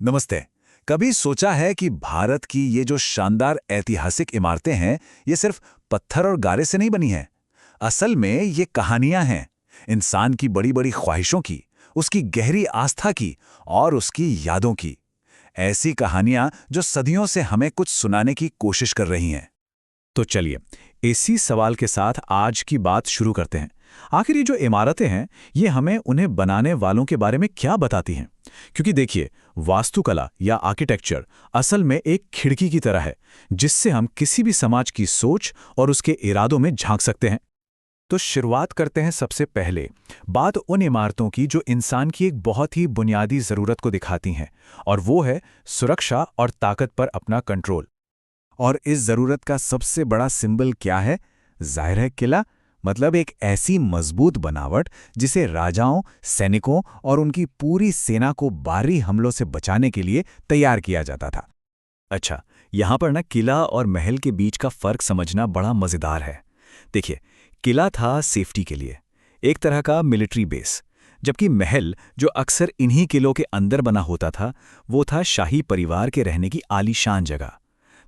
नमस्ते। कभी सोचा है कि भारत की ये जो शानदार ऐतिहासिक इमारतें हैं, ये सिर्फ पत्थर और गारे से नहीं बनी हैं। असल में ये कहानियां हैं, इंसान की बड़ी-बड़ी ख्वाहिशों की, उसकी गहरी आस्था की और उसकी यादों की। ऐसी कहानियां जो सदियों से हमें कुछ सुनाने की कोशिश कर रही हैं। तो चलिए, इसी सवाल के साथ आज की बात शुरू करते हैं। आखिर ये जो इमारतें हैं, ये हमें उन्हें बनाने वालों के बारे में क्या बताती हैं? क्योंकि देखिए, वास्तुकला या आर्किटेक्चर असल में एक खिड़की की तरह है, जिससे हम किसी भी समाज की सोच और उसके इरादों में झांक सकते हैं। तो शुरुआत करते हैं सबसे पहले बात उन इमारतों की जो इंसान की एक बहुत ही बुनियादी ज़रूरत को दिखाती हैं, और वो है सुरक्षा और ताकत पर अपना कंट्रोल। और इस जरूरत का सबसे बड़ा सिंबल क्या है? जाहिर है किला। मतलब एक ऐसी मजबूत बनावट जिसे राजाओं, सैनिकों और उनकी पूरी सेना को बाहरी हमलों से बचाने के लिए तैयार किया जाता था। अच्छा, यहाँ पर ना किला और महल के बीच का फर्क समझना बड़ा मजेदार है। देखिए, किला था सेफ्टी के लिए, एक तरह का मिलिट्री बेस, जबकि महल, जो अक्सर इन्हीं किलों के अंदर बना होता था, वो था शाही परिवार के रहने की आलीशान जगह।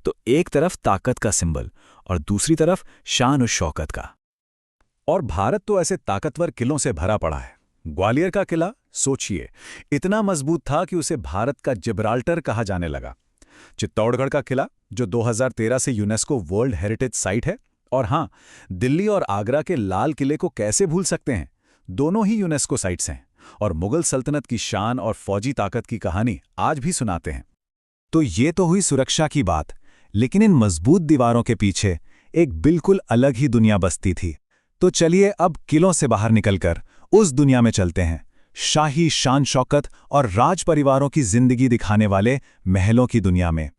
तो एक तरफ ताकत का सिंबल और दूसरी तरफ शान और शौकत का। और भारत तो ऐसे ताकतवर किलों से भरा पड़ा है। ग्वालियर का किला, सोचिए, इतना मजबूत था कि उसे भारत का जिब्राल्टर कहा जाने लगा। चित्तौड़गढ़ का किला, जो 2013 से यूनेस्को वर्ल्ड हेरिटेज साइट है। और हाँ, दिल्ली और आगरा के लाल किले को कैसे भूल सकते हैं? दोनों ही यूनेस्को साइट्स हैं और मुगल सल्तनत की शान और फौजी ताकत की कहानी आज भी सुनाते हैं। तो ये तो हुई सुरक्षा की बात, लेकिन इन मजबूत दीवारों के पीछे एक बिल्कुल अलग ही दुनिया बसती थी। तो चलिए अब किलों से बाहर निकलकर उस दुनिया में चलते हैं, शाही शान शौकत और राज परिवारों की जिंदगी दिखाने वाले महलों की दुनिया में।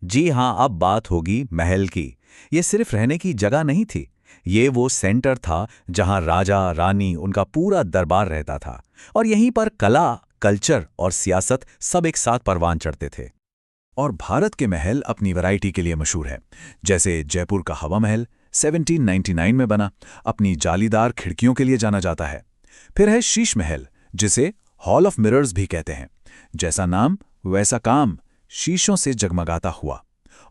जी हाँ, अब बात होगी महल की। ये सिर्फ रहने की जगह नहीं थी, ये वो सेंटर था जहाँ राजा रानी उनका पूरा दरबार रहता था, और यहीं पर कला, कल्चर और सियासत सब एक साथ परवान चढ़ते थे। और भारत के महल अपनी वैरायटी के लिए मशहूर है। जैसे जयपुर का हवा महल 1799 में बना, अपनी जालीदार खिड़कियों के लिए जाना जाता है। फिर है शीश महल, जिसे हॉल ऑफ मिरर्स भी कहते हैं। जैसा नाम वैसा काम, शीशों से जगमगाता हुआ।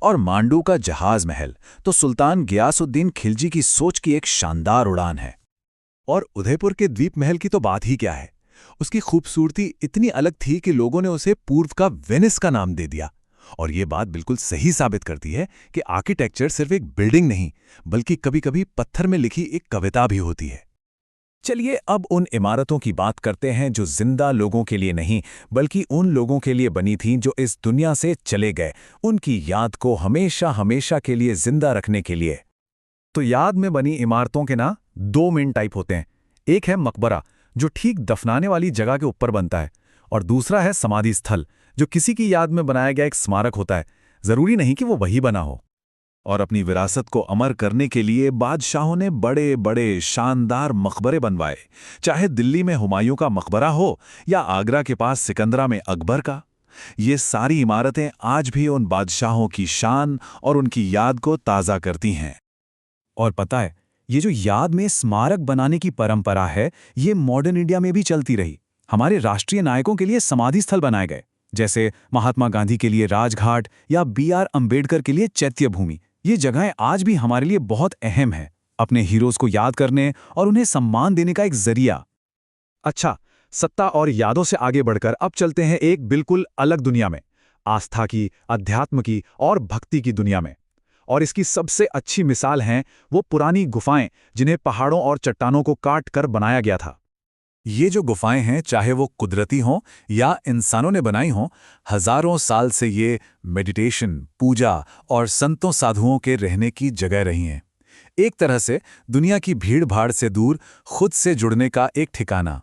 और मांडू का जहाज महल तो सुल्तान गियासुद्दीन खिलजी की सोच की एक शानदार उड़ान है। और उदयपुर के द्वीप महल की तो बात ही क्या है। उसकी खूबसूरती इतनी अलग थी कि लोगों ने उसे पूर्व का वेनिस का नाम दे दिया। और ये बात बिल्कुल सही साबित करती है कि आर्किटेक्चर सिर्फ एक बिल्डिंग नहीं, बल्कि कभी-कभी पत्थर में लिखी एक कविता भी होती है। चलिए अब उन इमारतों की बात करते हैं जो जिंदा लोगों के लिए नहीं, बल्कि उन लोगों के लिए बनी थीं जो इस दुनिया से चले गए, उनकी याद को हमेशा हमेशा के लिए जिंदा रखने के लिए। तो याद में बनी इमारतों के ना दो मेन टाइप होते हैं। एक है मकबरा, जो ठीक दफनाने वाली जगह के ऊपर बनता है, और दूसरा है समाधि स्थल, जो किसी की याद में बनाया गया एक स्मारक होता है। जरूरी नहीं कि वो वही बना हो। और अपनी विरासत को अमर करने के लिए बादशाहों ने बड़े बड़े शानदार मकबरे बनवाए। चाहे दिल्ली में हुमायूं का मकबरा हो या आगरा के पास सिकंदरा में अकबर का। ये सारी इमारतें आज भी उन बादशाहों की शान और उनकी याद को ताज़ा करती हैं। और पता है, ये जो याद में स्मारक बनाने की परंपरा है, ये मॉडर्न इंडिया में भी चलती रही। हमारे राष्ट्रीय नायकों के लिए समाधि स्थल बनाए गए, जैसे महात्मा गांधी के लिए राजघाट या B.R. अंबेडकर के लिए चैत्य भूमि। ये जगहें आज भी हमारे लिए बहुत अहम हैं, अपने हीरोज को याद करने और उन्हें सम्मान देने का एक जरिया। अच्छा, सत्ता और यादों से आगे बढ़कर अब चलते हैं एक बिल्कुल अलग दुनिया में, आस्था की, अध्यात्म की और भक्ति की दुनिया में। और इसकी सबसे अच्छी मिसाल हैं वो पुरानी गुफाएं, जिन्हें पहाड़ों और चट्टानों को काट कर बनाया गया था। ये जो गुफाएं हैं, चाहे वो कुदरती हों या इंसानों ने बनाई हों, हजारों साल से ये मेडिटेशन, पूजा और संतों साधुओं के रहने की जगह रही हैं। एक तरह से दुनिया की भीड़-भाड़ से दूर खुद से जुड़ने का एक ठिकाना।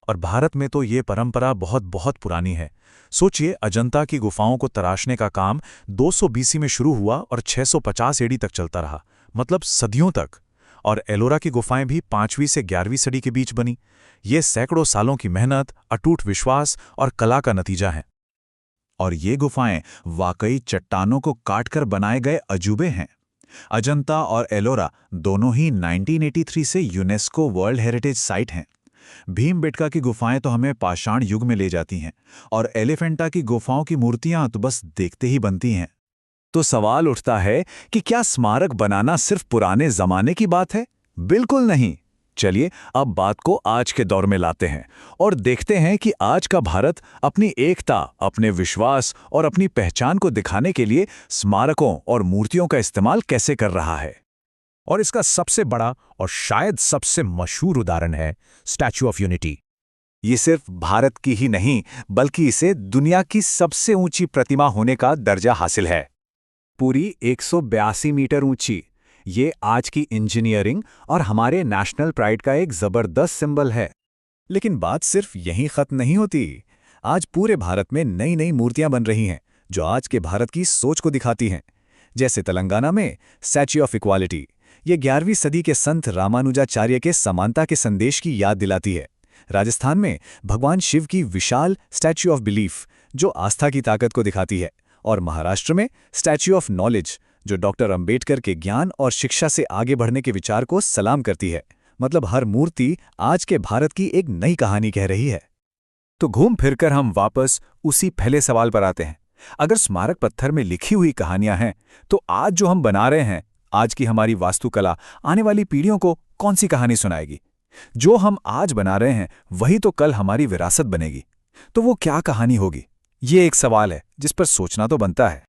और भारत में तो ये परंपरा बहुत बहुत पुरानी है। सोचिए, अजंता की गुफाओं को तराशने का काम 200 BC में शुरू हुआ और 650 AD तक चलता रहा, मतलब सदियों तक। और एलोरा की गुफाएं भी 5वीं से 11वीं सदी के बीच बनी। ये सैकड़ों सालों की मेहनत, अटूट विश्वास और कला का नतीजा है। और ये गुफाएं वाकई चट्टानों को काटकर बनाए गए अजूबे हैं। अजंता और एलोरा दोनों ही 1983 से यूनेस्को वर्ल्ड हेरिटेज साइट हैं। भीमबेटका की गुफाएं तो हमें पाषाण युग में ले जाती हैं, और एलिफेंटा की गुफाओं की मूर्तियां तो बस देखते ही बनती हैं। तो सवाल उठता है कि क्या स्मारक बनाना सिर्फ पुराने जमाने की बात है? बिल्कुल नहीं। चलिए अब बात को आज के दौर में लाते हैं और देखते हैं कि आज का भारत अपनी एकता, अपने विश्वास और अपनी पहचान को दिखाने के लिए स्मारकों और मूर्तियों का इस्तेमाल कैसे कर रहा है। और इसका सबसे बड़ा और शायद सबसे मशहूर उदाहरण है स्टैच्यू ऑफ यूनिटी। ये सिर्फ भारत की ही नहीं, बल्कि इसे दुनिया की सबसे ऊंची प्रतिमा होने का दर्जा हासिल है। पूरी 182 मीटर ऊंची। ये आज की इंजीनियरिंग और हमारे नेशनल प्राइड का एक जबरदस्त सिंबल है। लेकिन बात सिर्फ यहीं खत्म नहीं होती। आज पूरे भारत में नई नई मूर्तियां बन रही हैं जो आज के भारत की सोच को दिखाती हैं। जैसे तेलंगाना में स्टैच्यू ऑफ इक्वालिटी, ये 11वीं सदी के संत रामानुजाचार्य के समानता के संदेश की याद दिलाती है। राजस्थान में भगवान शिव की विशाल स्टैच्यू ऑफ बिलीफ, जो आस्था की ताकत को दिखाती है। और महाराष्ट्र में स्टैच्यू ऑफ नॉलेज, जो डॉक्टर अंबेडकर के ज्ञान और शिक्षा से आगे बढ़ने के विचार को सलाम करती है। मतलब हर मूर्ति आज के भारत की एक नई कहानी कह रही है। तो घूम फिरकर हम वापस उसी पहले सवाल पर आते हैं। अगर स्मारक पत्थर में लिखी हुई कहानियां हैं, तो आज जो हम बना रहे हैं, आज की हमारी वास्तुकला आने वाली पीढ़ियों को कौन सी कहानी सुनाएगी? जो हम आज बना रहे हैं वही तो कल हमारी विरासत बनेगी। तो वो क्या कहानी होगी? ये एक सवाल है जिस पर सोचना तो बनता है।